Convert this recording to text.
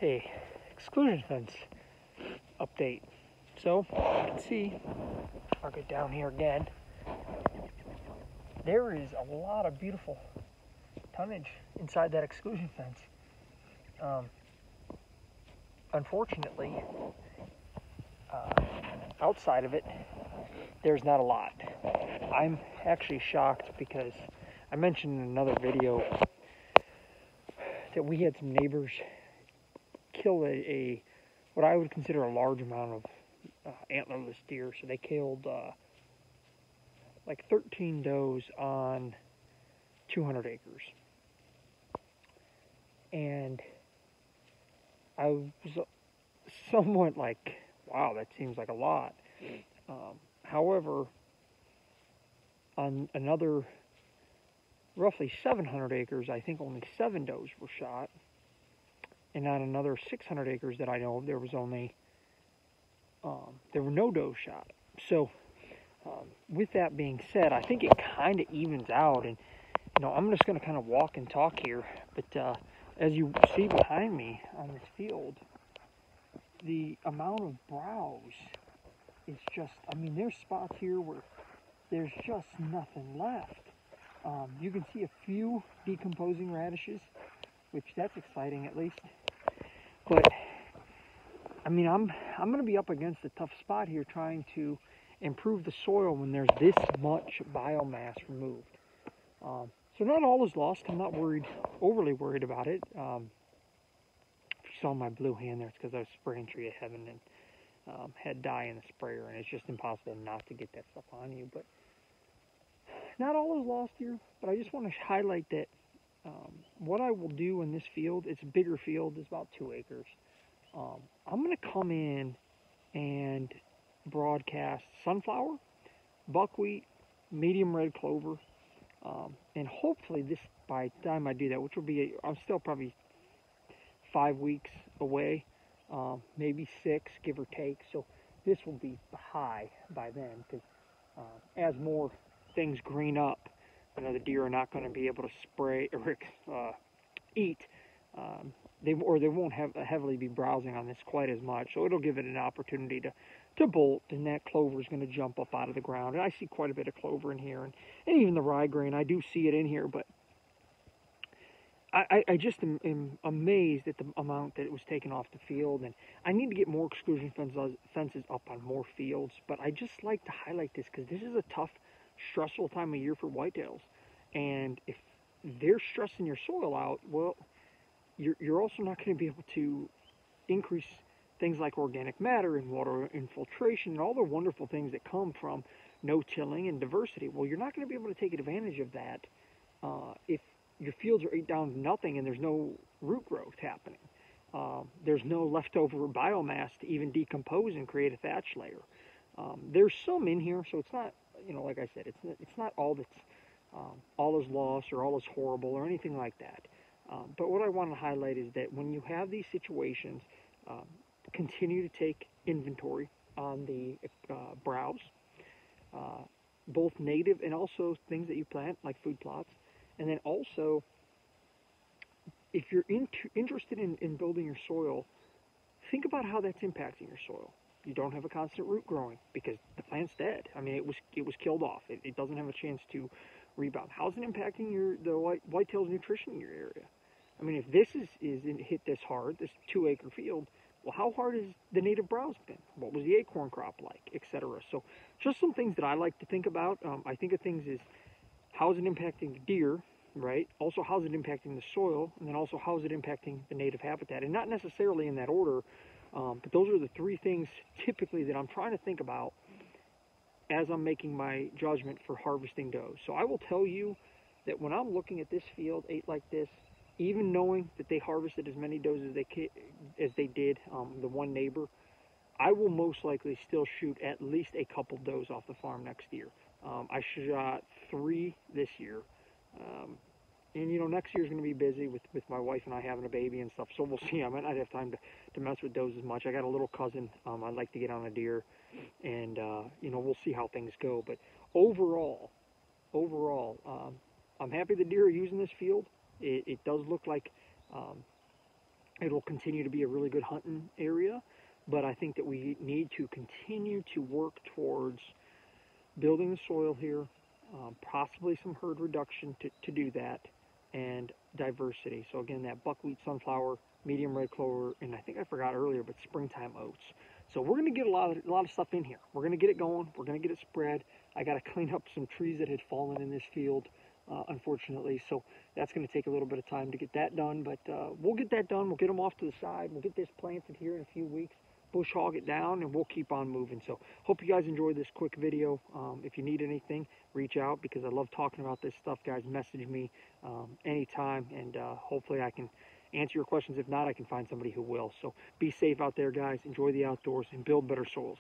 a exclusion fence update. So you can see, I'll get down here again, there is a lot of beautiful tonnage inside that exclusion fence. Unfortunately, outside of it, there's not a lot. I'm actually shocked because I mentioned in another video that we had some neighbors kill a what I would consider a large amount of antlerless deer. So they killed like 13 does on 200 acres. And I was somewhat like, wow, that seems like a lot. However, on another roughly 700 acres, I think only 7 does were shot. And on another 600 acres that I know of, there was only, there were no does shot. So, with that being said, I think it kind of evens out. And, you know, I'm just going to kind of walk and talk here. But as you see behind me on this field, the amount of browse is just, I mean, there's spots here where there's just nothing left. You can see a few decomposing radishes, which that's exciting at least. But I mean, I'm going to be up against a tough spot here trying to improve the soil when there's this much biomass removed. So not all is lost. I'm not overly worried about it. If you saw my blue hand there, it's because I was spraying Tree of Heaven and had dye in the sprayer, and it's just impossible not to get that stuff on you. But not all is lost here. But I just want to highlight that what I will do in this field, it's a bigger field, it's about 2 acres. I'm going to come in and broadcast sunflower, buckwheat, medium red clover, and hopefully this, by the time I do that, which will be, I'm still probably 5 weeks away, maybe 6, give or take. So this will be high by then, because as more things green up, you know, the deer are not going to be able to spray or eat. They won't heavily be browsing on this quite as much, so it'll give it an opportunity to bolt, and that clover is going to jump up out of the ground. And I see quite a bit of clover in here, and even the ryegrain, I do see it in here, but I just am amazed at the amount that was taken off the field, and I need to get more exclusion fences up on more fields. But I just like to highlight this because this is a tough, stressful time of year for whitetails, and if they're stressing your soil out, well, you're also not going to be able to increase things like organic matter and water infiltration and all the wonderful things that come from no-tilling and diversity. Well, you're not going to be able to take advantage of that if your fields are down to nothing and there's no root growth happening. There's no leftover biomass to even decompose and create a thatch layer. There's some in here, so it's not, you know, like I said, it's not all that's all is lost or all is horrible or anything like that. But what I want to highlight is that when you have these situations, continue to take inventory on the browse, both native and also things that you plant, like food plots. And then also, if you're interested in building your soil, think about how that's impacting your soil. You don't have a constant root growing because the plant's dead. I mean, it was killed off. It doesn't have a chance to rebound. How's it impacting the whitetail's nutrition in your area? I mean, if this is hit this hard, this 2 acre field, well, how hard has the native browse been? What was the acorn crop like, etc.? So just some things that I like to think about. I think of things as how is it impacting the deer, right? Also, how is it impacting the soil? And then also, how is it impacting the native habitat? And not necessarily in that order, but those are the 3 things typically that I'm trying to think about as I'm making my judgment for harvesting does. So I will tell you that when I'm looking at this field, 8 like this, even knowing that they harvested as many does as they did, the one neighbor, I will most likely still shoot at least a couple does off the farm next year. I shot 3 this year, and you know, next year's going to be busy with my wife and I having a baby and stuff. So we'll see. I might not have time to mess with does as much. I got a little cousin. I'd like to get on a deer, and you know, we'll see how things go. But overall, I'm happy the deer are using this field. It does look like It'll continue to be a really good hunting area, but I think that we need to continue to work towards building the soil here, possibly some herd reduction to do that, and diversity. So again, that buckwheat, sunflower, medium red clover, and I think I forgot earlier, but springtime oats. So we're going to get a lot of stuff in here. We're going to get it going. We're going to get it spread. I got to clean up some trees that had fallen in this field, unfortunately. So that's going to take a little bit of time to get that done, but we'll get that done. We'll get them off to the side. We'll get this planted here in a few weeks. Bush hog it down, and we'll keep on moving. So hope you guys enjoyed this quick video. If you need anything, reach out, because I love talking about this stuff, guys. Message me anytime, and hopefully I can answer your questions. If not, I can find somebody who will. So be safe out there, guys. Enjoy the outdoors and build better soils.